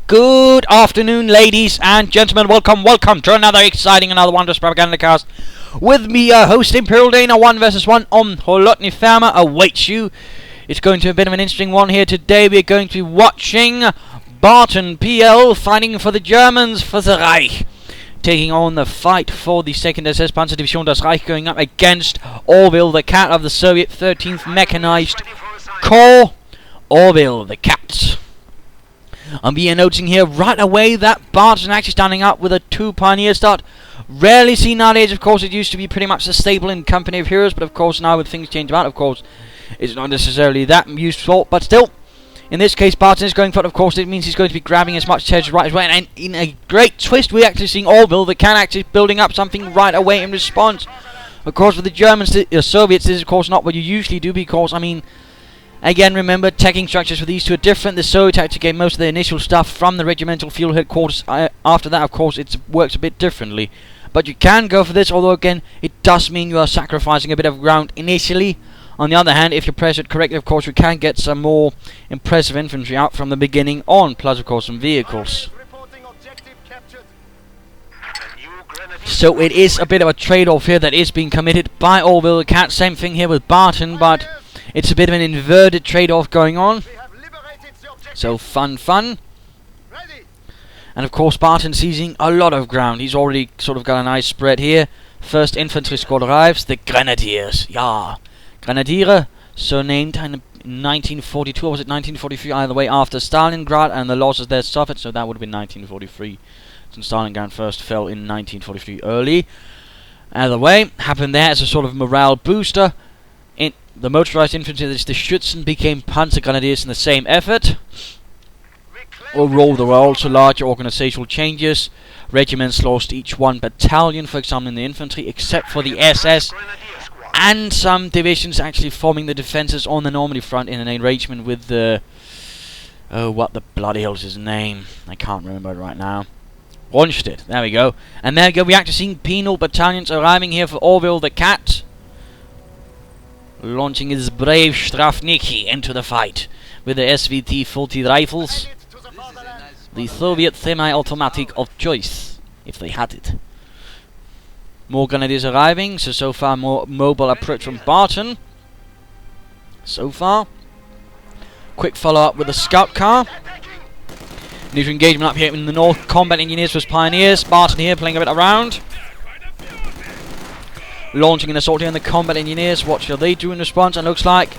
Good afternoon, ladies and gentlemen. Welcome to another exciting, another wondrous Propagandacast. With me, host Imperial Dana, 1 vs 1 on Holotny Farmer awaits you. It's going to be a bit of an interesting one here today. We're going to be watching Bartonpl fighting for the Germans, for the Reich. Taking on the fight for the 2nd SS Panzerdivision Das Reich, going up against Orvillethecat of the Soviet 13th Mechanized Corps. Orvillethecat. And we are noticing here right away that Barton actually standing up with a 2 pioneer start. Rarely seen nowadays. Of course, it used to be pretty much a staple in Company of Heroes, but of course now with things changed about, of course, it's not necessarily that useful. But still, in this case, Barton is going for it. Of course, it means he's going to be grabbing as much territory right away. And in a great twist, we're actually seeing Orvillethecat actually building up something right away in response. Of course, with the Germans, the Soviets, this is of course not what you usually do, because, I mean, again, remember, teching structures for these two are different. The Soviet actually get most of the initial stuff from the regimental field headquarters. After that, of course, it works a bit differently. But you can go for this, although, again, it does mean you are sacrificing a bit of ground initially. On the other hand, if you press it correctly, of course, you can get some more impressive infantry out from the beginning on, plus, of course, some vehicles. So it is a bit of a trade-off here that is being committed by Orvillethecat. Same thing here with Barton, but it's a bit of an inverted trade-off going on. So fun. And of course Barton seizing a lot of ground. He's already sort of got a nice spread here. First infantry squad arrives. The Grenadiers. Yeah. Grenadiere, so named in 1942, or was it 1943? Either way, after Stalingrad and the losses there suffered. So that would have been 1943. Since Stalingrad first fell in 1943 early. Either way, happened there as a sort of morale booster. The motorized infantry, the Schützen, became Panzer Grenadiers in the same effort. Overall, there were also larger organizational changes. Regiments lost each 1 battalion, for example, in the infantry, except for the SS, and some divisions actually forming the defenses on the Normandy front in an arrangement with the... oh, what the bloody hell's his name? I can't remember it right now. Rundstedt, there we go. And there we go, we're actually seeing penal battalions arriving here for Orvillethecat, launching his brave Strafniki into the fight with the SVT-40 rifles, the Soviet semi-automatic of choice, if they had it. More grenadiers arriving, so far more mobile approach from Barton. So far. Quick follow-up with the scout car. New engagement up here in the north, combat engineers versus pioneers. Barton here playing a bit around. Launching an assault here on the combat engineers. What shall they do in response? And looks like,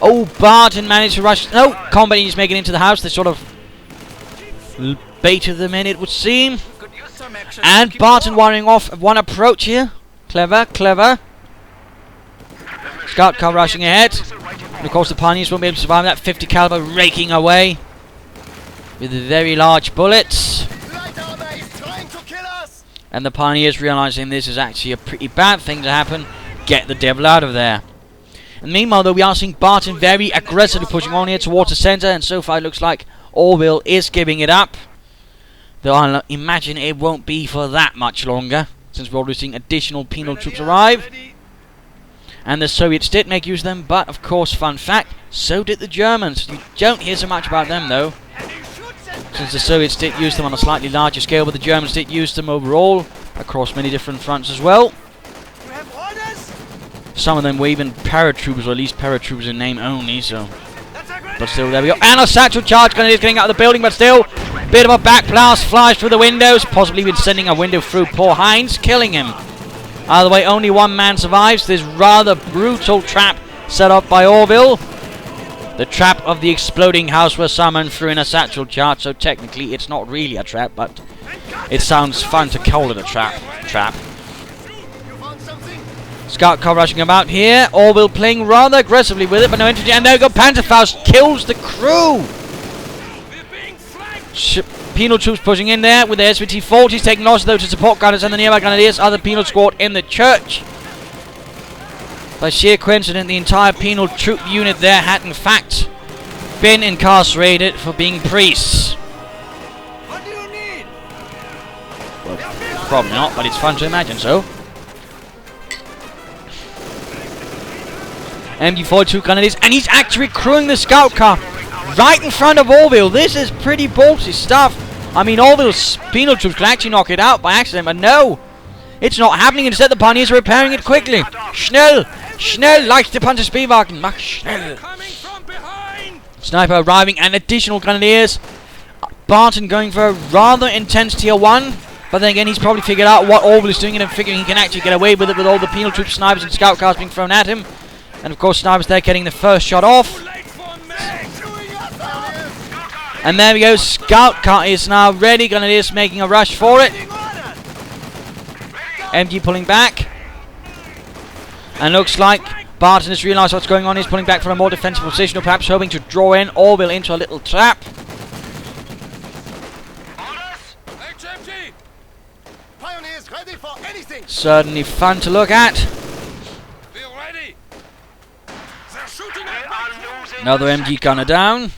oh, Barton managed to rush. No, combat engineers making it into the house. They sort of baited them in, it would seem. And Barton wiring off one approach here. Clever. Scout car rushing ahead. And of course the pioneers won't be able to survive that. 50 caliber raking away with very large bullets. And the pioneers, realizing this is actually a pretty bad thing to happen, get the devil out of there. And meanwhile, though, we are seeing Barton very aggressively pushing on here towards the center, and so far it looks like Orville is giving it up. Though I imagine it won't be for that much longer, since we're already seeing additional penal troops arrive. And the Soviets did make use of them, but of course, fun fact, so did the Germans. You don't hear so much about them, though, since the Soviets did use them on a slightly larger scale, but the Germans did use them overall, across many different fronts as well. Some of them were even paratroopers, or at least paratroopers in name only, so... but still, there we go. And a satchel charge grenade getting out of the building, but still, bit of a backblast flies through the windows, possibly even sending a window through poor Heinz, killing him. Either way, only one man survives this rather brutal trap set up by Orville. The trap of the exploding house was summoned through in a satchel charge, so technically it's not really a trap, but it sounds fun to call it a trap. Scout car rushing about here. Orville playing rather aggressively with it, but no entry. And there we go. Panzerfaust kills the crew. Penal troops pushing in there with the SVT-40s, taking losses though to support gunners and the nearby grenadiers. Other penal squad in the church. By sheer coincidence, the entire penal troop unit there had in fact been incarcerated for being priests. What do you need? Well, probably not, but it's fun to imagine so. MG-42 grenadiers, and he's actually crewing the scout car right in front of Orville. This is pretty ballsy stuff. I mean, Orville's penal troops could actually knock it out by accident, but no. It's not happening. Instead, the pioneers are repairing it quickly. Schnell! Schnell! Leichte Panzerspielwagen! Mach schnell! Sniper arriving and additional grenadiers. Barton going for a rather intense tier 1. But then again, he's probably figured out what Orville is doing and figuring he can actually get away with it with all the penal troops, snipers and scout cars being thrown at him. And of course, snipers there getting the first shot off. And there we go, scout car is now ready. Grenadiers making a rush for it. MG pulling back. And looks like Barton has realised what's going on. He's pulling back from a more defensive position, or perhaps hoping to draw in Orville into a little trap. Certainly fun to look at. Another MG gunner down.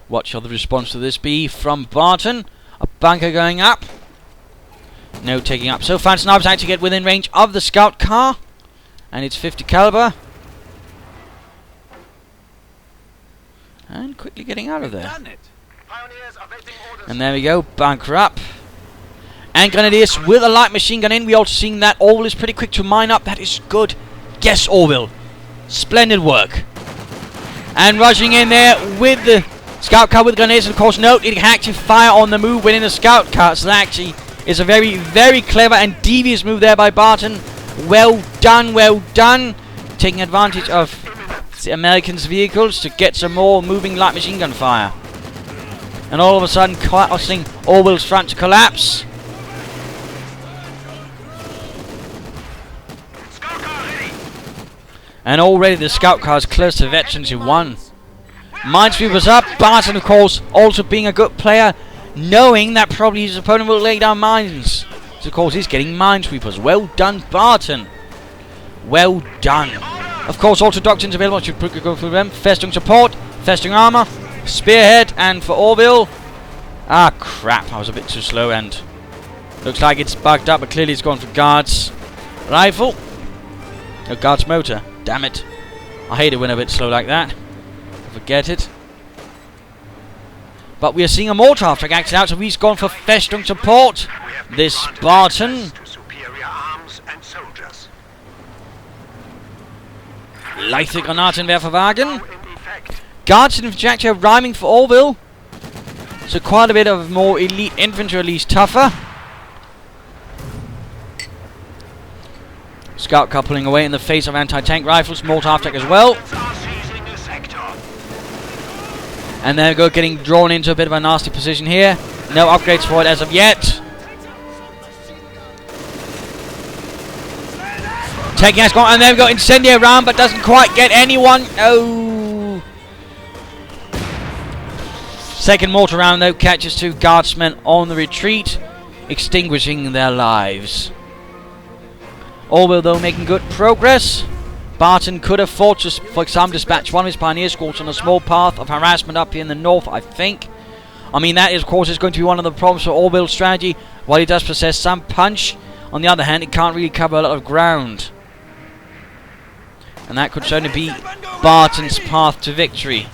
What shall the response to this be from Barton? A bunker going up. No taking up. So far, snipers actually get within range of the scout car. And it's 50 caliber. And quickly getting out of there. And there we go, bunker up. And Grenadiers with a light machine gun in. We also seeing that Orville is pretty quick to mine up. That is good. Yes, Orville. Splendid work. And rushing in there with the scout car with grenades. And of course, note, it can actually fire on the move within the scout car. So that actually is a very, very clever and devious move there by Barton. Well done, well done. Taking advantage of the Americans' vehicles to get some more moving light machine gun fire. And all of a sudden, causing Orville's front to collapse. And already the scout car is close to veterans who won. Minesweepers up. Barton, of course, also being a good player, knowing that probably his opponent will lay down mines. So, of course, he's getting minesweepers. Well done, Barton. Well done. Of course, also doctrines available. Should go through them. Festung support, Festung armor, spearhead, and for Orville. Ah, crap. I was a bit too slow, and looks like it's bugged up, but clearly it's gone for guards. Rifle. No, guards motor. Damn it. I hate it when I'm a bit slow like that. Forget it. But we are seeing a mortar after acting out, so he's gone for Festung support. This Barton. Leichte Granatenwerferwagen. Guards and infantry are rhyming for Orville. So quite a bit of more elite infantry, at least tougher. Scout car pulling away in the face of anti-tank rifles. Mortar attack as well. And there we go, getting drawn into a bit of a nasty position here. No upgrades for it as of yet. Taking us gone, and there we go, incendiary round, but doesn't quite get anyone. Oh. Second mortar round though catches two guardsmen on the retreat, extinguishing their lives. Orville though making good progress. Barton could have fought to, for example, dispatch one of his pioneer squads on a small path of harassment up here in the north, I think. I mean, that is, of course, is going to be one of the problems for Orville's strategy. While he does possess some punch, on the other hand, it can't really cover a lot of ground. And that could certainly be Barton's path to victory,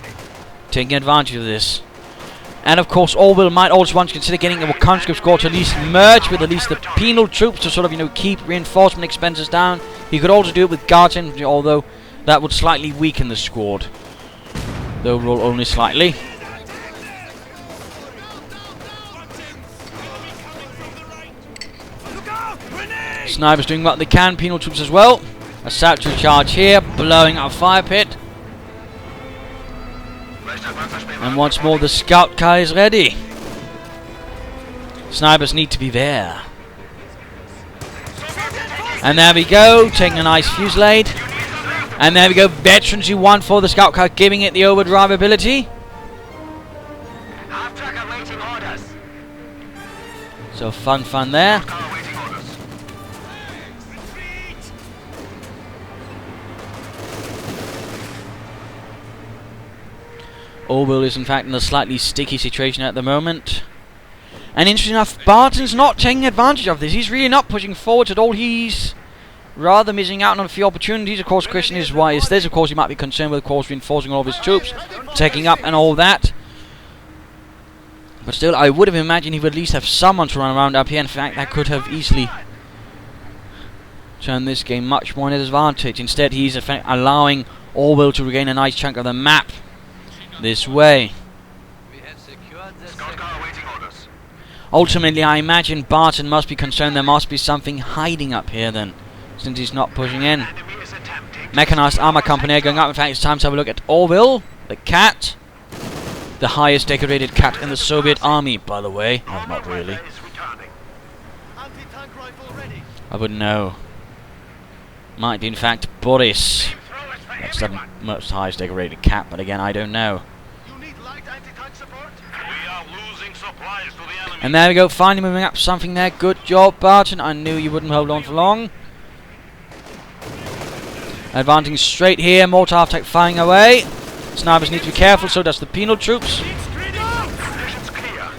taking advantage of this. And of course, Orville might also want to consider getting a conscript squad to at least merge with at least the penal troops to sort of, keep reinforcement expenses down. He could also do it with guards infantry, although that would slightly weaken the squad. Though roll only slightly. Snipers doing what they can, penal troops as well. A satchel charge here, blowing up a fire pit. And once more the scout car is ready. Snipers need to be there. And there we go, taking a nice fusillade. And there we go, veterans who won for the scout car, giving it the overdrive ability. So fun there. Orville is in fact in a slightly sticky situation at the moment. And interesting enough, Barton's not taking advantage of this. He's really not pushing forward at all. He's rather missing out on a few opportunities. Of course, the question is, why is this? Of course, he might be concerned with, of course, reinforcing all of his troops, taking up and all that. But still, I would have imagined he would at least have someone to run around up here. In fact, that could have easily turned this game much more in his advantage. Instead, he's allowing Orville to regain a nice chunk of the map this way. Ultimately, I imagine Barton must be concerned there must be something hiding up here then, since he's not pushing in. Mechanized armor company are going up. In fact, it's time to have a look at Orville, the cat. The highest decorated cat in the Soviet army, by the way. Oh, not really. I wouldn't know. Might be, in fact, Boris. That's the most highest decorated cat, but again, I don't know. And there we go, finally moving up something there. Good job, Barton. I knew you wouldn't hold on for long. Advancing straight here, mortar half-tech firing away. Snipers need to be careful, so does the penal troops.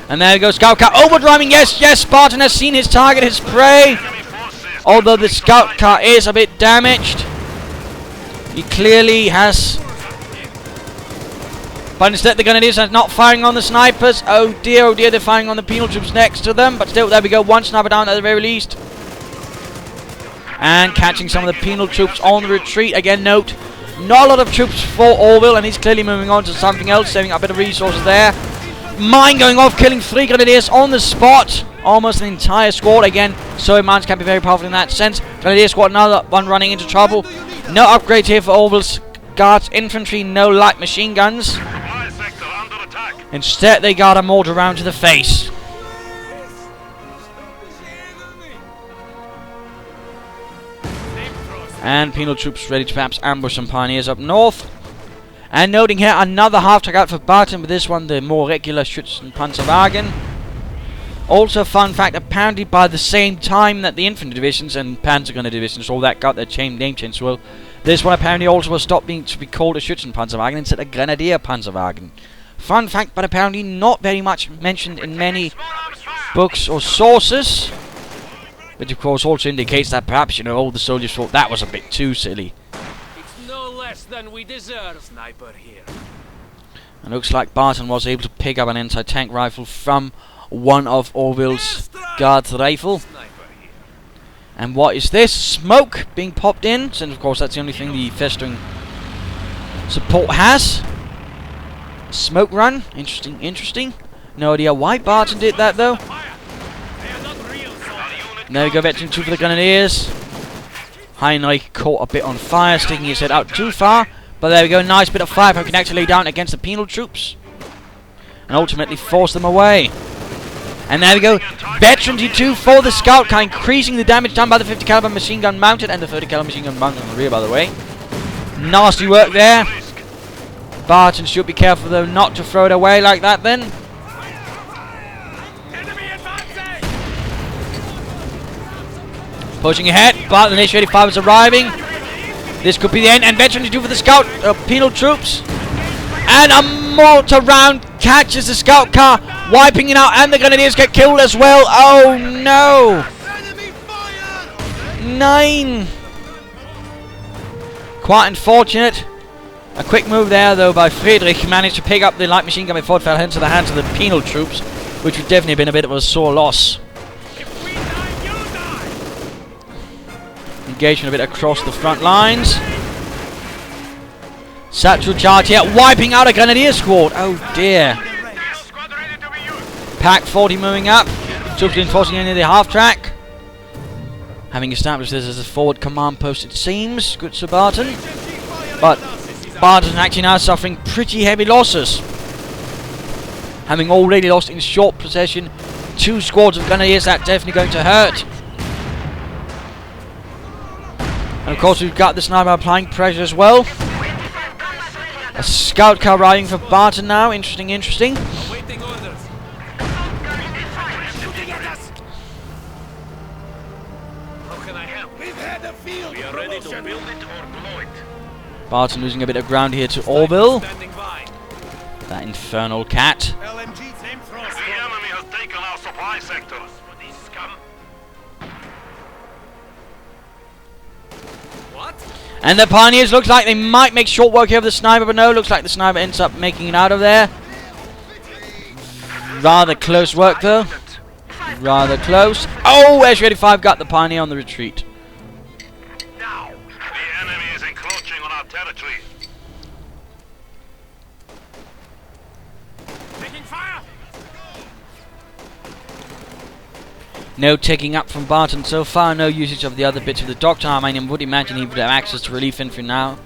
And there we go, scout car overdriving. Yes, yes, Barton has seen his target, his prey. Although the scout car is a bit damaged. He clearly has. But instead the Grenadiers are not firing on the snipers. Oh dear, they're firing on the penal troops next to them. But still, there we go, one sniper down at the very least. And catching some of the penal troops on the retreat. Again, note, not a lot of troops for Orville, and he's clearly moving on to something else, saving up a bit of resources there. Mine going off, killing 3 Grenadiers on the spot. Almost an entire squad. Again, Soviet mines can be very powerful in that sense. Grenadier squad, another one running into trouble. No upgrades here for Orville's guards infantry, no light machine guns. Instead, they got a mortar round to the face. And penal troops ready to perhaps ambush some pioneers up north. And noting here, another half-track out for Barton, but this one the more regular Schützenpanzerwagen. Also, fun fact, apparently by the same time that the infantry divisions and Panzergunner divisions, all that got their name change, well, this one apparently also will stop being to be called a Schützenpanzerwagen instead of Grenadier Panzerwagen. Fun fact, but apparently not very much mentioned in many books or sources. Which of course also indicates that perhaps, you know, all the soldiers thought that was a bit too silly. It's no less than we deserve, sniper here. And looks like Barton was able to pick up an anti-tank rifle from one of Orville's guards' rifle. And what is this? Smoke being popped in. Since of course that's the only thing the festering support has. Smoke run. Interesting, interesting. No idea why Barton did that though. And there we go, veteran 2 for the Grenadiers. Heinrich caught a bit on fire, sticking his head out too far. But there we go, nice bit of firepower can actually lay down against the penal troops. And ultimately force them away. And there we go, veteran T2 for the scout car, increasing the damage done by the 50 caliber machine gun mounted and the 30 caliber machine gun mounted on the rear, by the way. Nasty work there. Barton should be careful though not to throw it away like that then. Pushing ahead, Barton initiated fire is arriving. This could be the end, and veteran T2 for the scout penal troops. And a mortar round catches the scout car, wiping it out, and the Grenadiers get killed as well. Oh no! 9! Quite unfortunate. A quick move there though by Friedrich, managed to pick up the light machine gun before it fell into the hands of the penal troops, which would definitely have been a bit of a sore loss. Engagement a bit across the front lines. Satchel charge here, wiping out a Grenadier squad. Oh dear. Pack 40 moving up. Troops reinforcing into the half track. Having established this as a forward command post, it seems. Good Sir Barton. But Barton actually now suffering pretty heavy losses. Having already lost in short possession 2 squads of Grenadiers, that's definitely going to hurt. And of course we've got the sniper applying pressure as well. A scout car riding for Barton now. Interesting, interesting. Barton losing a bit of ground here to Orville. That infernal cat. The enemy has taken our supply sectors. And the Pioneers looks like they might make short work here of the sniper, but no, looks like the sniper ends up making it out of there. Rather close work though. Rather close. Oh, SU-85 got the Pioneer on the retreat. Now, the enemy is encroaching on our territory. Taking fire! No taking up from Barton so far. No usage of the other bits of the doctrine. I mean, I would imagine he would have access to relief infantry now.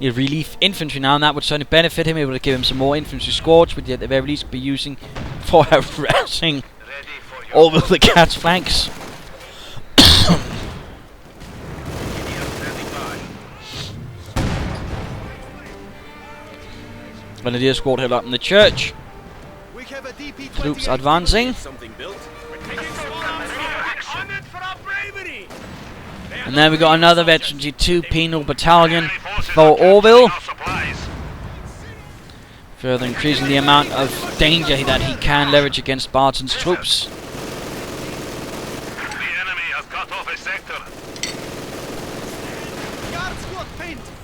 And that would certainly benefit him. It would give him some more infantry squads, which at the very least be using for harassing Orvillethecat's flanks. Grenadier squad held up in the church. Troops advancing. And then we got another Veteran G2 Penal Battalion for Orville. Further increasing the amount of danger that he can leverage against Barton's troops. The enemy has cut off a sector.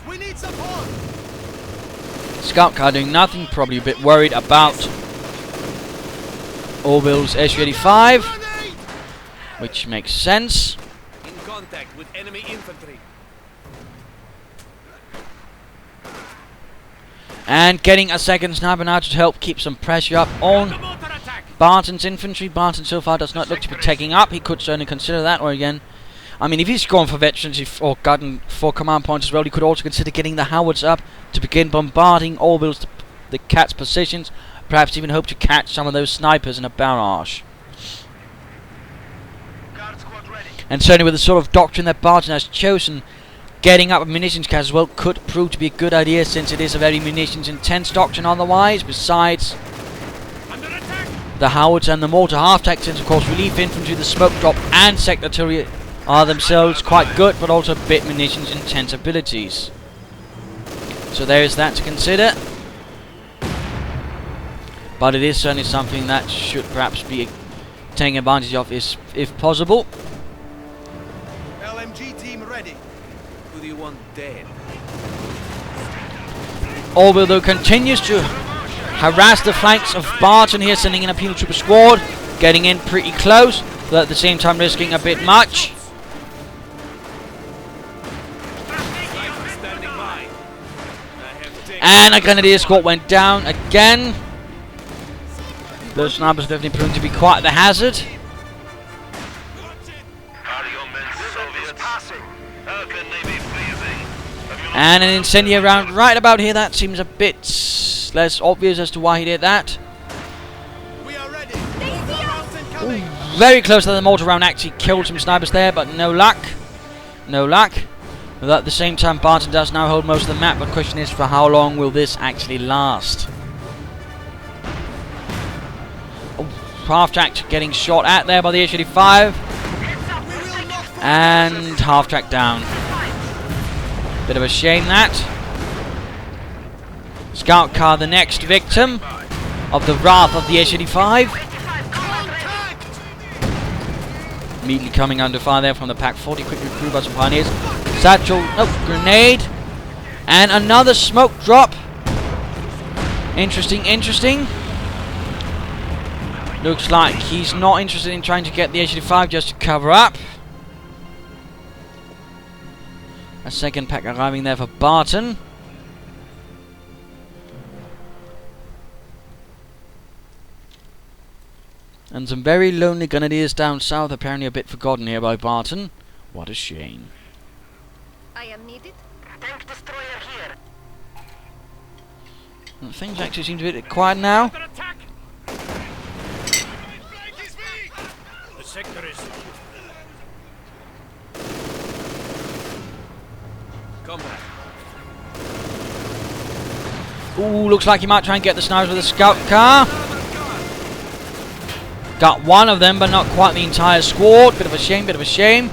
We need support. Scout car doing nothing, probably a bit worried about Orville's SU-85, which makes sense. In contact with enemy infantry. And getting a second sniper now to help keep some pressure up on Barton's infantry. Barton so far does not look to be taking up. He could certainly consider that, or again, I mean, if he's gone for veterans or gotten 4 command points as well, he could also consider getting the Howards up to begin bombarding Orville's the Cat's positions. Perhaps even hope to catch some of those snipers in a barrage. And certainly with the sort of doctrine that Barton has chosen, getting up a munitions cast as well could prove to be a good idea, since it is a very munitions intense doctrine otherwise. Besides the Howards and the mortar half-tack, since of course relief infantry, the smoke drop and sector artillery are themselves quite good, but also a bit munitions intense abilities. So there is that to consider. But it is certainly something that should perhaps be taken advantage of if possible. LMG team ready. Who do you want dead? Orville though continues to harass the flanks of Barton here, sending in a penal trooper squad, getting in pretty close, but at the same time risking a bit much. Standing by. And a Grenadier squad went down again. Those snipers definitely proving to be quite the hazard. Are your men Soviets? How can they be freezing? And an incendiary round right about here. That seems a bit less obvious as to why he did that. We are ready. Ooh, very close to the mortar round. Actually killed some snipers there, but no luck. No luck. But at the same time, Barton does now hold most of the map. But the question is, for how long will this actually last? Half-track getting shot at there by the SU-85. And half-track down. Bit of a shame that. Scout car the next victim of the wrath of the SU-85. Immediately coming under fire there from the Pack 40. Quickly improved by some pioneers. Satchel, grenade. And another smoke drop. Interesting, interesting. Looks like he's not interested in trying to get the SU-85 just to cover up. A second pack arriving there for Barton. And some very lonely Grenadiers down south, apparently a bit forgotten here by Barton. What a shame. I am needed. Tank destroyer here. Well, things actually seem to be a bit quiet now. Under attack. The sector is secure. Combat. Ooh, looks like he might try and get the snipers with a scout car. Got one of them, but not quite the entire squad. Bit of a shame, bit of a shame.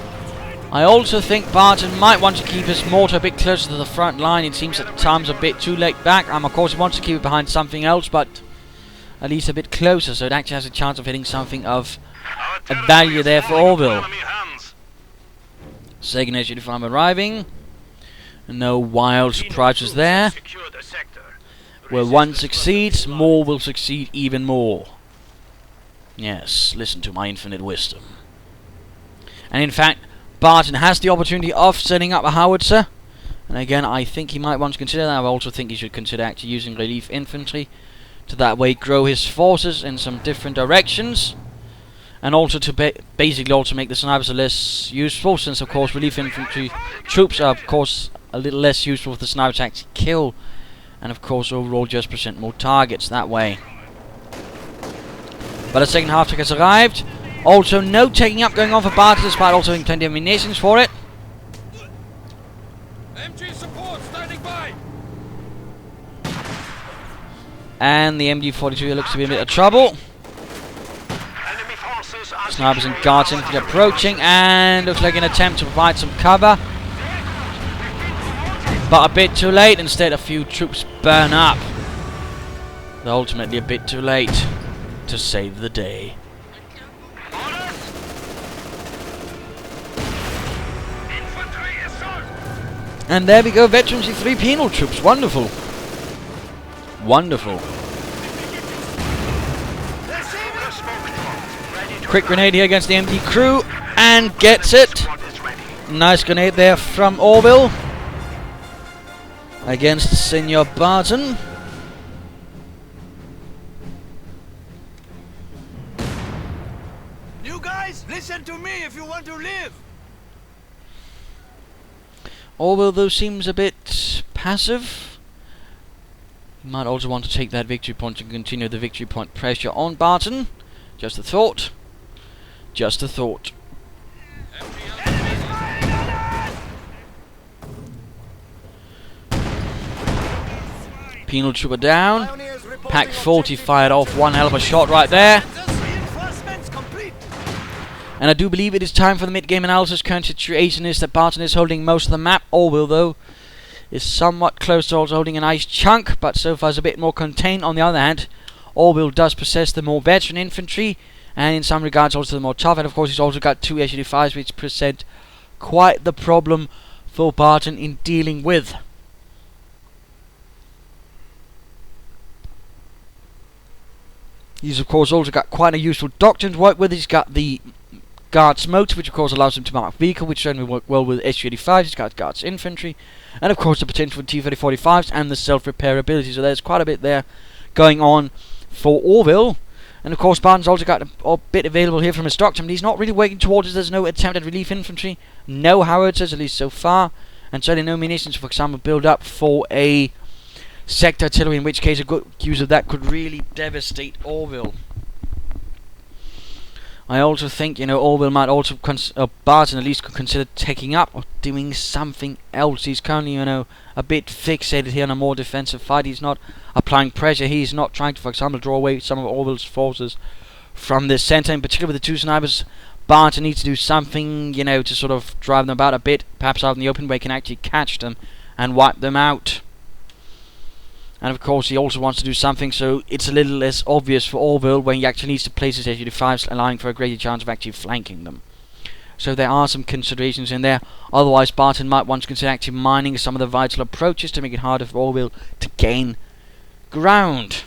I also think Barton might want to keep his mortar a bit closer to the front line. It seems at times a bit too late back. Of course, he wants to keep it behind something else, but at least a bit closer, so it actually has a chance of hitting something of a value there for Orville. Second SU-85 arriving. No wild surprises there. Secure the sector. Where one succeeds, more will succeed even more. Yes, listen to my infinite wisdom. And in fact, Barton has the opportunity of setting up a howitzer. And again, I think he might want to consider that. I also think he should consider actually using relief infantry to that way grow his forces in some different directions. And also to basically also make the snipers less useful, since of course relief infantry troops are of course a little less useful for the snipers to actually kill. And of course overall just present more targets that way. But the second half has arrived. Also no taking up going on for Barton, despite also having plenty of munitions for it. MG support standing by. And the MG42 looks to be in a bit of trouble. Enemy forces are Snipers and guards infantry approaching, and looks like an attempt to provide some cover. But a bit too late, instead a few troops burn up. They're ultimately a bit too late to save the day. infantry assault. And there we go, veterans of 3 penal troops. Wonderful. Wonderful. They're saving us. Quick grenade here against the MD crew, and gets it. Squad is ready. Nice grenade there from Orville against Senior Barton. You guys, listen to me if you want to live. Orville though seems a bit passive. He might also want to take that victory point and continue the victory point pressure on Barton. Just a thought. Just a thought. Penal trooper down. Pioneers reporting Pack 40 objective. fired off one hell of a shot right there. Reinforcements complete. And I do believe it is time for the mid-game analysis. Current situation is that Barton is holding most of the map. Orville though is somewhat close to also holding a nice chunk, but so far is a bit more contained. On the other hand, Orville does possess the more veteran infantry, and in some regards also the more tough, and of course he's also got 2 SU-5s which present quite the problem for Barton in dealing with. He's of course also got quite a useful doctrine to work with. He's got the Guards motor, which of course allows him to mark vehicle, which certainly work well with SU-85s. He's got Guards infantry, and of course the potential for T-3045s and the self-repair ability. So there's quite a bit there going on for Orville. And of course Barton's also got a bit available here from his doctrine, but he's not really working towards it. There's no attempt at relief infantry, no howitzers, at least so far, and certainly no munitions, for example, build up for a sector artillery, in which case a good use of that could really devastate Orville. I also think, Orville might also, Barton at least could consider taking up or doing something else. He's currently, a bit fixated here on a more defensive fight. He's not applying pressure. He's not trying to, for example, draw away some of Orville's forces from the centre. In particular with the 2 snipers, Barton needs to do something, to sort of drive them about a bit, perhaps out in the open where he can actually catch them and wipe them out. And of course he also wants to do something so it's a little less obvious for Orville when he actually needs to place his SU-5s, allowing for a greater chance of actually flanking them. So there are some considerations in there. Otherwise Barton might want to consider actually mining some of the vital approaches to make it harder for Orville to gain ground.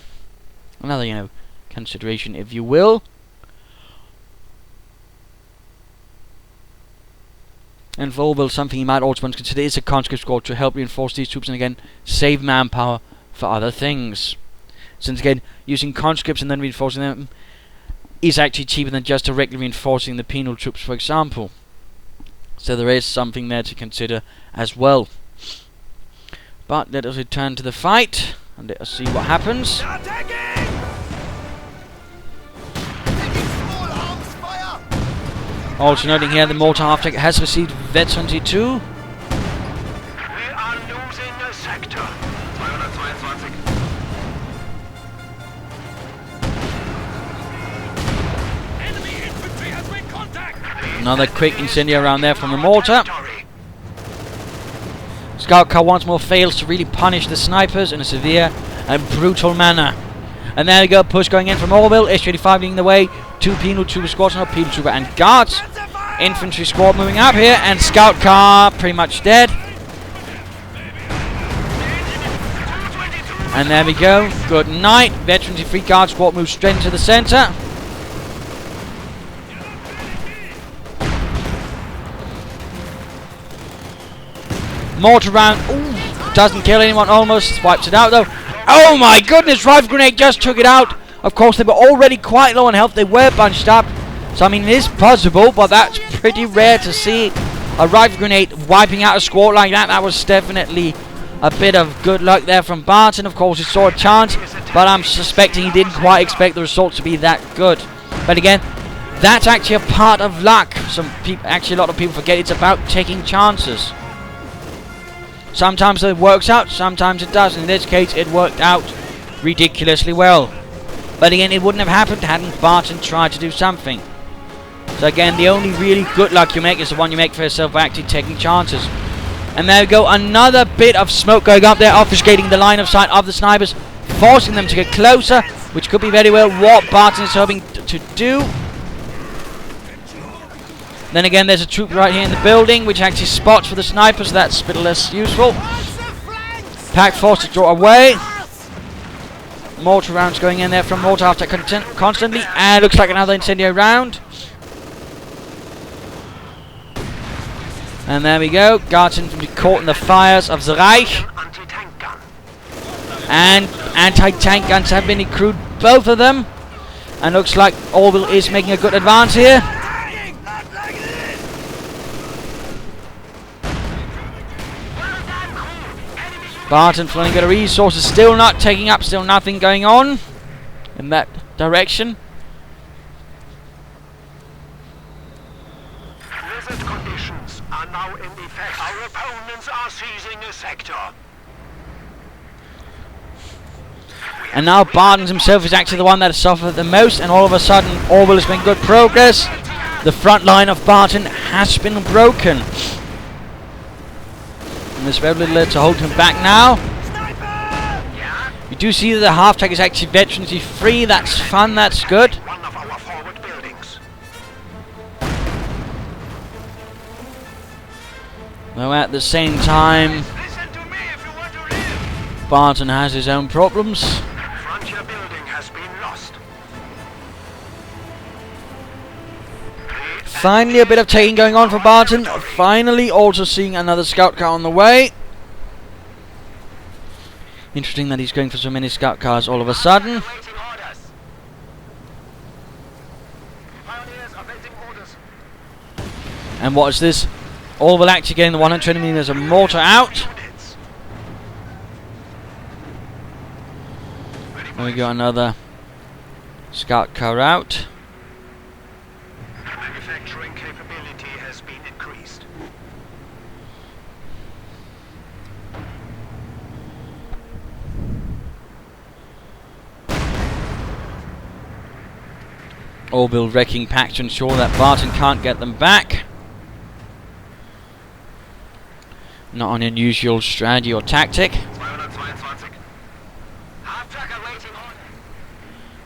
Another, consideration, if you will. And for Orville, something he might also want to consider is a conscript squad to help reinforce these troops and again save manpower for other things. Since again, using conscripts and then reinforcing them is actually cheaper than just directly reinforcing the penal troops, for example. So there is something there to consider as well. But let us return to the fight and let us see what happens. Attacking! Taking small arms fire! Also noting here the mortar half-tech has received Vet 22. We are losing a sector. 222. Enemy infantry has made contact. Another quick incendiary around there from the mortar. Scout car once more fails to really punish the snipers in a severe and brutal manner. And there we go, push going in from Orville, SU-85 leading the way, 2 penal trooper squads, no penal trooper and guards. Infantry squad moving up here, and scout car pretty much dead. And there we go, good night. Veterans free guard squad moves straight into the centre. Mortar round. Ooh, doesn't kill anyone. Almost wipes it out though. Oh my goodness! Rifle grenade just took it out. Of course, they were already quite low on health. They were bunched up. So I mean, it is possible, but that's pretty rare to see. A rifle grenade wiping out a squad like that. That was definitely a bit of good luck there from Barton. Of course, he saw a chance, but I'm suspecting he didn't quite expect the results to be that good. But again, that's actually a part of luck. Actually, a lot of people forget it's about taking chances. Sometimes it works out, sometimes it doesn't. In this case, it worked out ridiculously well. But again, it wouldn't have happened hadn't Barton tried to do something. So again, the only really good luck you make is the one you make for yourself by actually taking chances. And there we go, another bit of smoke going up there, obfuscating the line of sight of the snipers, forcing them to get closer, which could be very well what Barton is hoping to do. Then again, there's a troop right here in the building, which actually spots for the snipers, so that's a bit less useful. Pack forced to draw away. Mortar rounds going in there from mortar after constantly, and looks like another incendiary round. And there we go, Garten to be caught in the fires of the Reich. And anti-tank guns have been accrued, both of them. And looks like Orville is making a good advance here. Barton running out of resources, still not taking up, still nothing going on in that direction. Blizzard conditions are now in effect. Our opponents are seizing a sector. And now Barton himself is actually the one that has suffered the most, and all of a sudden Orville has been good progress. The front line of Barton has been broken. And there's very little to hold him back now. You do see that the half-track is actually veterancy free. That's fun, that's good. One of our forward buildings. Though at the same time, Listen to me if you want to live. Barton has his own problems. Frontier building has been lost. Finally a bit of taking going on for Barton. Finally also seeing another scout car on the way. Interesting that he's going for so many scout cars all of a sudden. Waiting orders. Pioneers are waiting orders. And what is this? Orville actually getting the 120 meters of mortar out. Units. And we got another scout car out. Manufacturing capability has been increased. Orville wrecking packs to ensure that Barton can't get them back. Not an unusual strategy or tactic. 222. Half-tracker waiting order.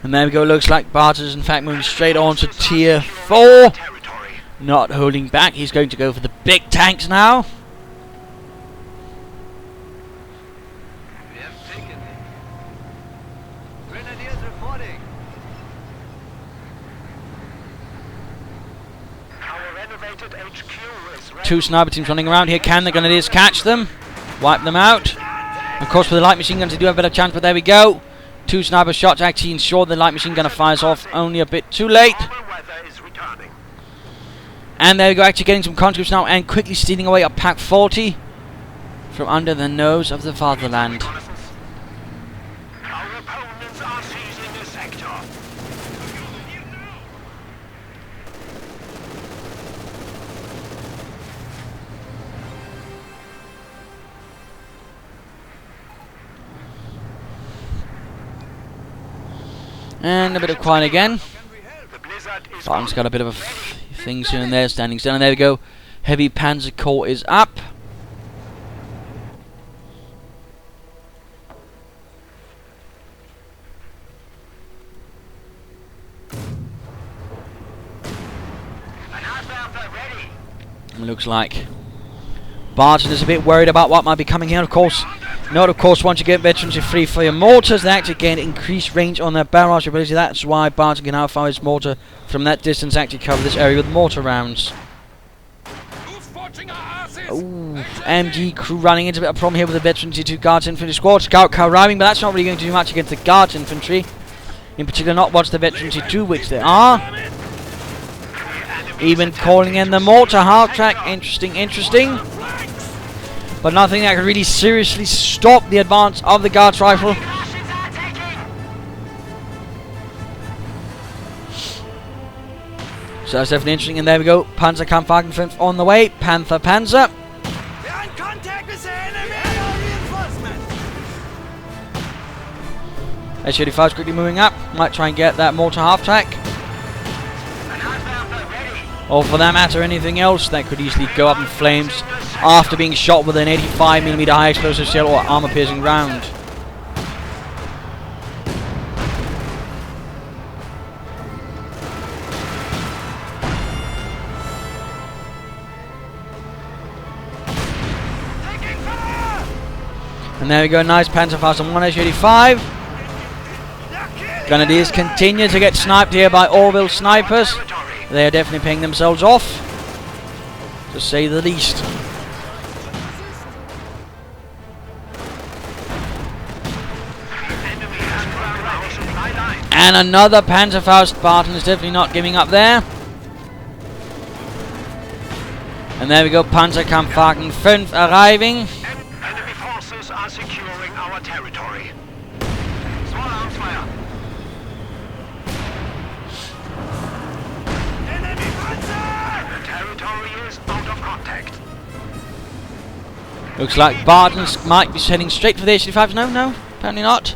And there we go, looks like Barton is in fact moving straight on to tier 4. Territory. Not holding back, he's going to go for the big tanks now. We have taken it. Grenadiers reporting. Our renovated HQ is ready. Two sniper teams running around here. Can the Grenadiers catch them? Wipe them out. Of course, with the light machine guns, they do have a better chance, but there we go. Two sniper shots actually ensure the light machine gunner fires off only a bit too late. Normal weather is returning. And there we go, actually getting some conscripts now and quickly stealing away a Pack 40 from under the nose of the fatherland. Reconnaissance. Our opponents are seizing a sector. And a bit of quiet again. The blizzard is Barton's got a bit of things here and there, standing still, and there we go. Heavy Panzer Corps is up. It looks like Barton is a bit worried about what might be coming here. Of course, not of course once you get veterans you're free for your mortars. They actually gain increased range on their barrage ability. That's why Barton can now fire his mortar from that distance, actually cover this area with mortar rounds. Who's forging our asses? Ooh, MG crew running into a bit of a problem here with the veteran T2 Guards Infantry squad. Scout car arriving, but that's not really going to do much against the Guards Infantry. In particular, not once the veteran T2, which they are. Even calling in the mortar half-track. Interesting, interesting. But nothing that could really seriously stop the advance of the Guards Rifle. So that's definitely interesting. And there we go. Panzerkampfwagen 5 on the way. Panzer. We're in contact with the enemy! Reinforcement! S-85 is quickly moving up. Might try and get that mortar half-track. Or for that matter, anything else that could easily go up in flames after being shot with an 85mm high explosive shell or armor-piercing round. And there we go, nice Panzerfaust on 1 S-85. Grenadiers continue to get sniped here by Orville snipers. They are definitely paying themselves off, to say the least. And another Panzerfaust. Barton is definitely not giving up there. And there we go, Panzerkampfwagen 5 arriving. Enemy forces are securing our territory. Small arms fire. Enemy panzer! The territory is out of contact. Looks like Barton's might be heading straight for the S-85s. No, apparently not.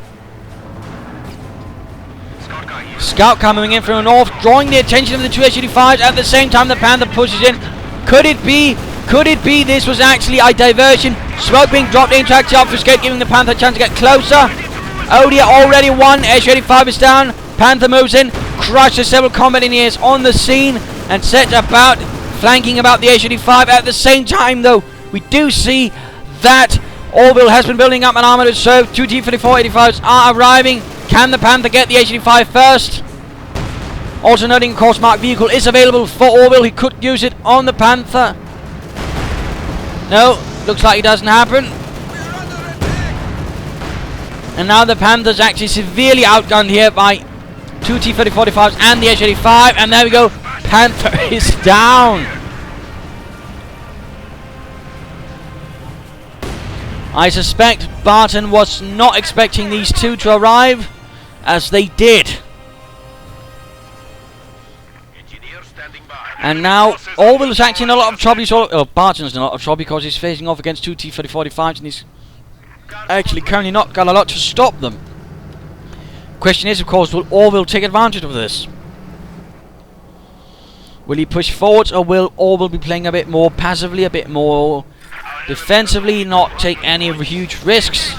Scout car here. Scout car moving in from the north, drawing the attention of the two S-85s. At the same time, the Panther pushes in. Could it be? This was actually a diversion. Smoke being dropped in to actually obfuscate, giving the Panther a chance to get closer. Oh dear, already one S-85 is down. Panther moves in, crushes several combat engineers on the scene, and sets about flanking about the S-85. At the same time, though, we do see that Orville has been building up an armor to serve. Two T-34 85s are arriving. Can the Panther get the S-85 first? Also noting, of course, marked vehicle is available for Orville. He could use it on the Panther. No, looks like it doesn't happen. And now the Panther's actually severely outgunned here by two T-34 and the S-85. And there we go, Panther is down. I suspect Barton was not expecting these two to arrive, as they did. Engineer standing by. And now Orville is actually in a lot of trouble. Barton's in a lot of trouble because he's facing off against two T-35s and he's actually currently not got a lot to stop them. Question is, of course, will Orville take advantage of this? Will he push forwards, or will Orville be playing a bit more passively, a bit more defensively, not take any huge risks?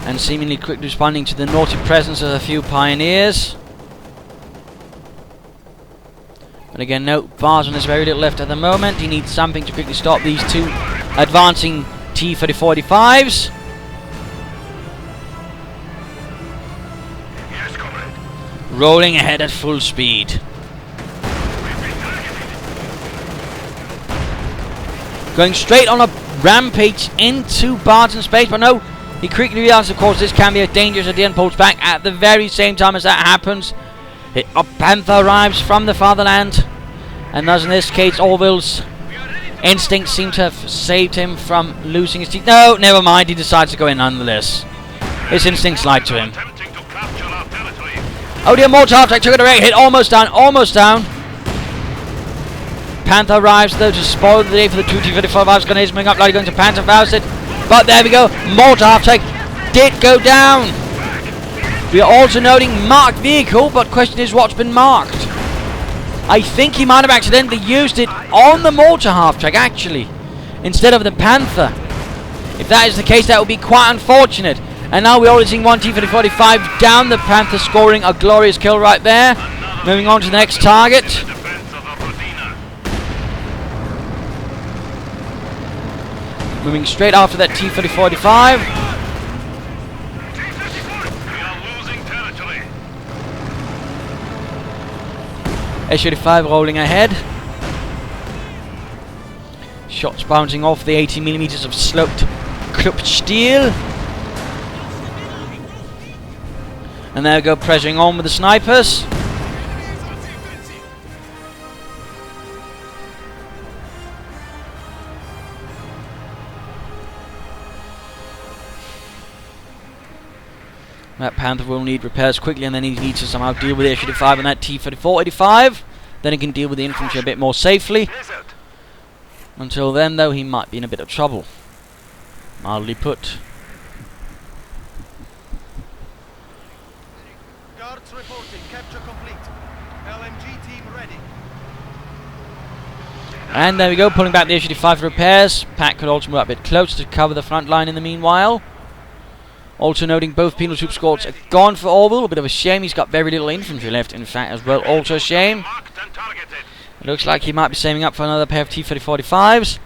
And seemingly quickly responding to the naughty presence of a few pioneers. But again, no, Barton has very little left at the moment. He needs something to quickly stop these two advancing T-34 85s. Yes, comrade. Rolling ahead at full speed. Going straight on a rampage into Barton's space, but no, he quickly realizes, of course, this can be a dangerous idea and pulls back. At the very same time as that happens, a Panther arrives from the fatherland, and thus in this case Orville's instincts seem to have saved him from losing his teeth. No, never mind, he decides to go in nonetheless. His instincts lied to him. Attempting to capture our territory. Oh dear, mortar attack, took a direct hit, almost down. Panther arrives though to spoil the day for the two T-35s. Grenades moving up, like going to Panzerfaust it. But there we go, mortar attack did go down. We are also noting marked vehicle, but question is what's been marked. I think he might have accidentally used it on the mortar half-track actually, instead of the Panther. If that is the case, that would be quite unfortunate. And now we're already seeing one T-35 down, the Panther scoring a glorious kill right there. Moving on to the next target. Defense of Aberdeen. Moving straight after that T-35. We are losing territory. SU-85 rolling ahead. Shots bouncing off the 80mm of sloped clipped steel. And there we go, pressuring on with the snipers. That Panther will need repairs quickly, and then he needs to somehow deal with the SU-85 and that T-34-85. Then he can deal with the infantry a bit more safely. Until then, though, he might be in a bit of trouble. Mildly put. Guards reporting. Capture complete. LMG team ready. And there we go, pulling back the SU-85 for repairs. Pat could also move a bit closer to cover the front line in the meanwhile. Also noting both penal troop squads are gone for Orville. A bit of a shame, he's got very little infantry left, in fact, as well. Also a shame. It looks like he might be saving up for another pair of T-35s.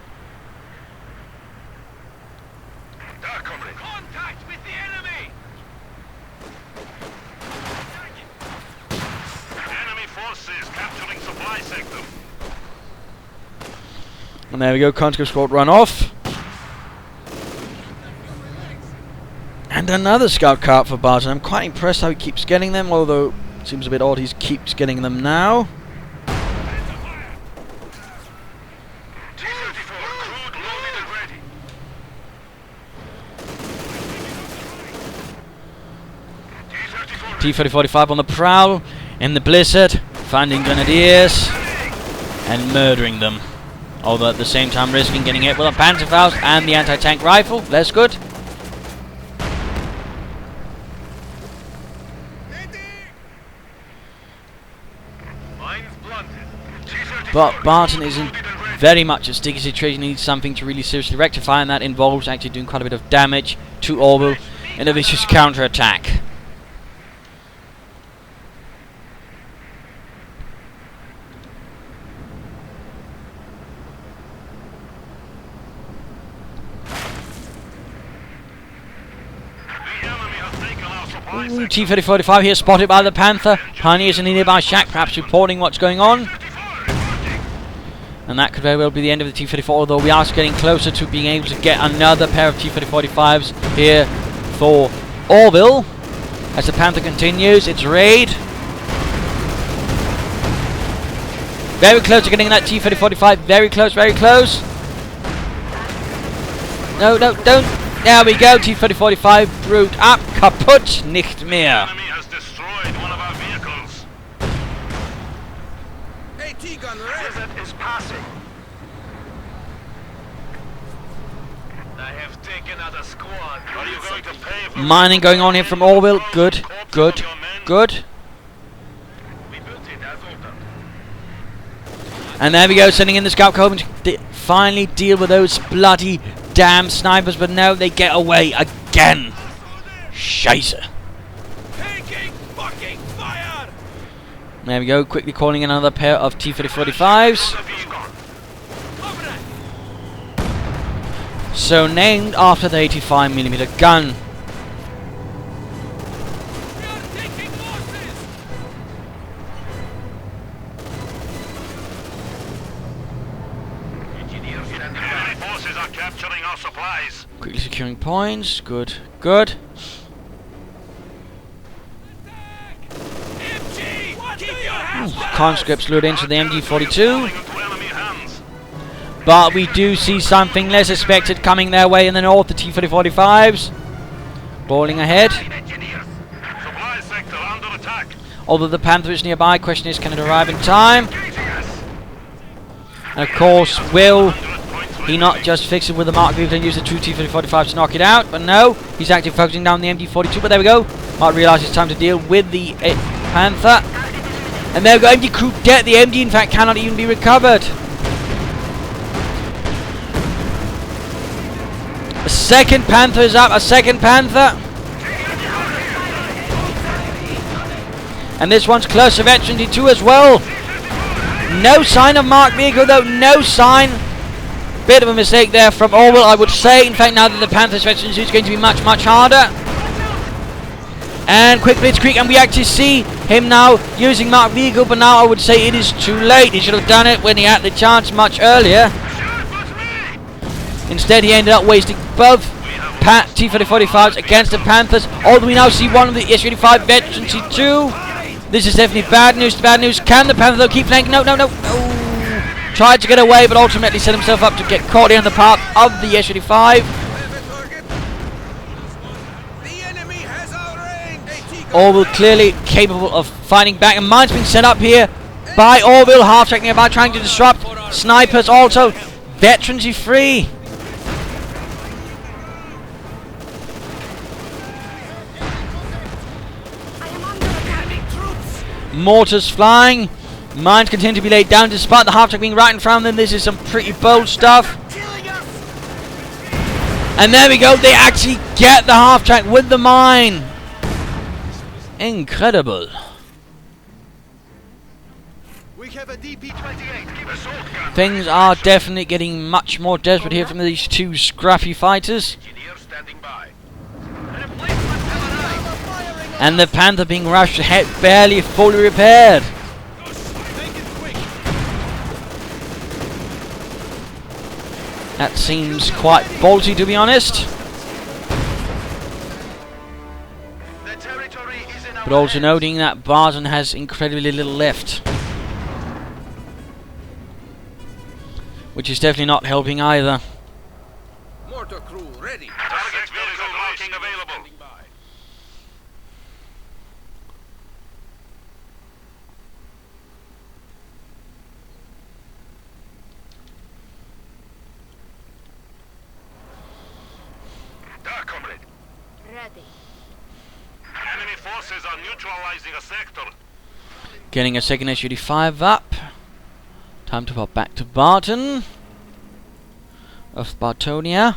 Contact with the enemy! Enemy forces capturing supply sector. And there we go, conscript squad run off. And another scout cart for Barton. I'm quite impressed how he keeps getting them, although it seems a bit odd he keeps getting them now. T-30-45 on the prowl, in the blizzard, finding grenadiers and murdering them. Although at the same time risking getting hit with a Panzerfaust and the anti-tank rifle. That's good. But Barton is in very much a sticky situation. He needs something to really seriously rectify, and that involves actually doing quite a bit of damage to Orville in a vicious counter-attack. T-30-45 here, spotted by the Panther. Pioneers in the nearby shack, perhaps reporting what's going on. And that could very well be the end of the T-34, although we are getting closer to being able to get another pair of T-30-45s here for Orville. As the Panther continues its raid. Very close to getting that T-30-45, very close, very close. No, no, don't. There we go, T-30-45 brute up, kaputt, nicht mehr. Enemy has destroyed one of our vehicles. AT gun ready. Visit is passing. I have taken out a squad. Are you going to pay for Mining going on here from Orville. Good, good, good. We built it as ordered. And there we go, sending in the scout cove to finally deal with those bloody damn snipers, but no, they get away again. Scheiße. Taking fucking fire. There we go, quickly calling another pair of T-30-45s. So named after the 85mm gun. We are taking losses. Enemy forces are capturing our supplies. Quickly securing points. Good, good. MG, keep your hands down. Conscripts lured into the MG-42. Falling into enemy hands. But we do see something less expected coming their way in the north, the T-30-45s. Balling ahead. Supply sector under attack. Although the Panther is nearby, question is, can it arrive in time? And of course, will he not just fix it with the Mark vehicle and use the two T-30-45s to knock it out? But no, he's actually focusing down the MG-42, but there we go. Might realise it's time to deal with the Panther. And there we go, MG crew dead. The MG, in fact, cannot even be recovered. A second Panther is up, a second Panther. And this one's close to Veteran D2 as well. No sign of Mark vehicle though, no sign. Bit of a mistake there from Orville, I would say. In fact, now that the Panther's Veteran D2 is going to be much, much harder. And quick blitzkrieg, and we actually see him now using Mark vehicle, but now I would say it is too late. He should have done it when he had the chance much earlier. Instead, he ended up wasting both T-3045s against the Panthers. Although we now see one of the S-35 veterans too. This is definitely bad news. Bad news. Can the Panther though keep flanking? No. Tried to get away, but ultimately set himself up to get caught in the path of the S-35. Orville clearly capable of fighting back, and mines being set up here by Orville. Half-track nearby trying to disrupt. Snipers also. Veterans free. Mortars flying. Mines continue to be laid down despite the half-track being right in front of them. This is some pretty bold stuff. And there we go. They actually get the half-track with the mine. Incredible. We have a DP-28. Things are definitely getting much more desperate here from these two scrappy fighters. And the Panther being rushed ahead, barely fully repaired. That seems quite ballsy, to be honest. But also noting that Barton has incredibly little left, which is definitely not helping either. Mortar crew ready. Target vehicle marking available. Comrade. Ready. Enemy forces are neutralizing a sector. Getting a second S-35 up. Time to pop back to Barton of Bartonia.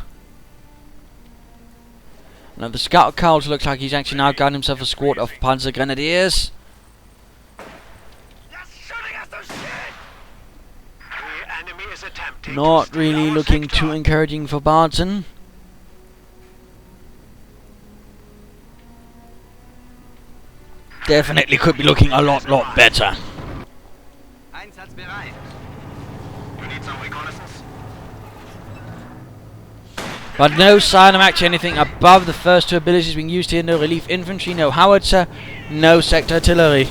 Now the scout Carl looks like he's actually now got himself a squad of Panzer Grenadiers. The enemy is attempting Not really looking too encouraging for Barton. Definitely could be looking a lot better. Einsatzbereit. You need some reconnaissance? But no sign of actually anything above the first two abilities being used here. No relief infantry, no howitzer, no sector artillery.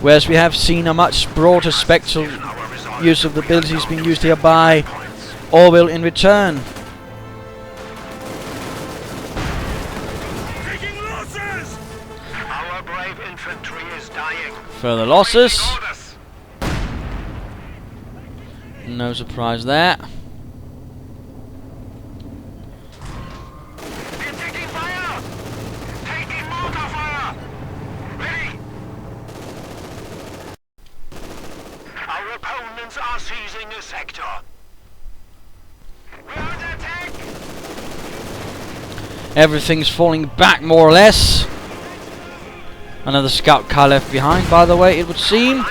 Whereas we have seen a much broader spectral use of the abilities being used here by Orville in return. Our brave infantry is dying. Further losses. No surprise there. We're taking fire! Taking mortar fire! Ready! Our opponents are seizing a sector. We're under attack! Everything's falling back more or less. Another scout car left behind, by the way, it would seem.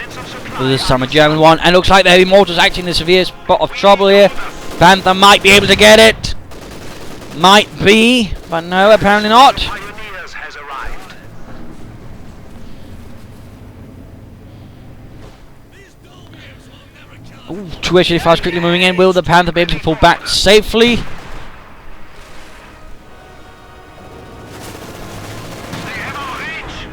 But this time a German one. And looks like the heavy mortars acting in a severe spot of trouble here. Panther might be able to get it. Might be, but no, apparently not. Pioneers has arrived. Ooh, two S-35s quickly moving in. Will the Panther be able to pull back safely? They have our reach.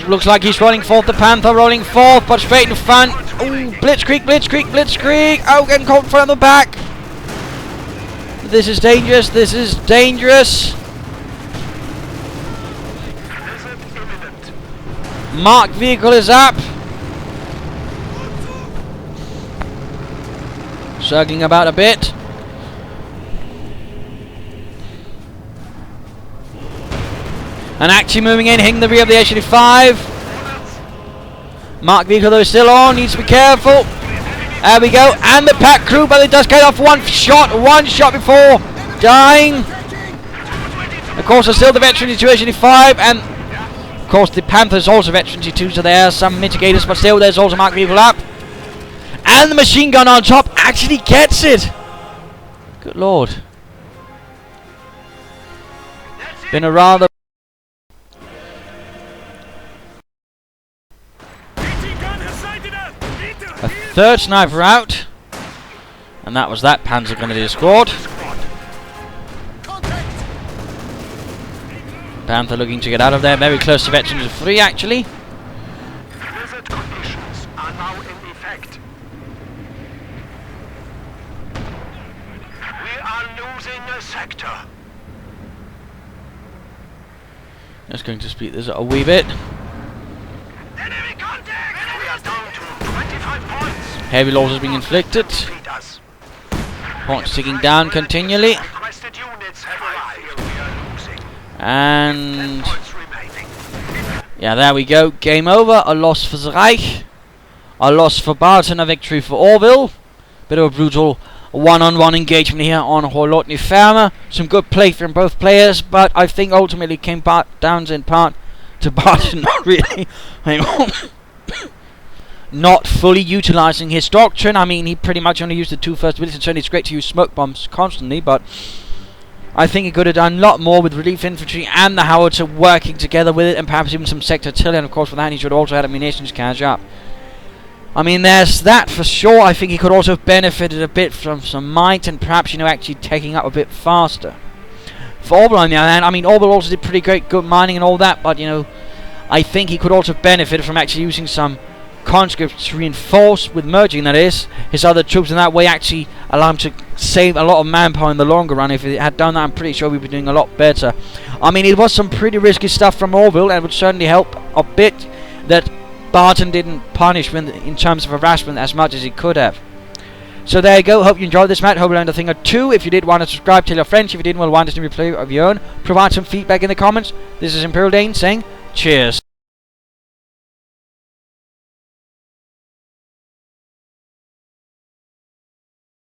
Looks like he's rolling forth, the Panther rolling forth, but straight in front. Ooh, blitzkrieg. Oh, getting caught in front of the back. This is dangerous. Mark vehicle is up. Circling about a bit. And actually moving in, hitting the rear of the S-35. Mark vehicle though is still on, needs to be careful. There we go, and the pack crew, but it does get off one shot before dying. Of course, there's still the veteran to S-35, and of course the Panthers also veteran too, so there are some mitigators, but still there's also Mark vehicle up. And the machine gun on top actually gets it. Good lord. Been a rather... A third sniper out. And that was that Panzer Grenadier squad. Panther looking to get out of there. Very close to veterans of 3 actually. Blizzard conditions are now in effect. We are losing a sector. Just going to speed this up a wee bit. Enemy contact! We are down to 25 points. Heavy losses being inflicted. Beat us. Points ticking down continually. Requested units have arrived. We are losing. 10 And... points remaining. yeah, there we go. Game over. A loss for the Reich. A loss for Barton. A victory for Orville. Bit of a brutal one-on-one engagement here on Orvillethecat. Some good play from both players, but I think ultimately came down in part to Barton not really not fully utilising his doctrine. I mean, he pretty much only used the 2 first abilities, and certainly it's great to use smoke bombs constantly, but I think he could have done a lot more with relief infantry and the howitzer working together with it, and perhaps even some sector artillery, and of course for that he should also have munitions catch up. I mean, there's that for sure. I think he could also have benefited a bit from some might and perhaps, you know, actually taking up a bit faster. For Orville, on the other hand, I mean, Orville also did pretty great, good mining and all that, but, you know, I think he could also have benefited from actually using some conscripts to reinforce, with merging, that is, his other troops, and that way actually allow him to save a lot of manpower in the longer run. If he had done that, I'm pretty sure we'd be doing a lot better. I mean, it was some pretty risky stuff from Orville, and would certainly help a bit that Barton didn't punish in terms of harassment as much as he could have. So there you go. Hope you enjoyed this match. Hope you learned a thing or two. If you did, want to subscribe, tell your friends. If you didn't, want us to replay of your own, provide some feedback in the comments. This is Imperial Dane saying cheers.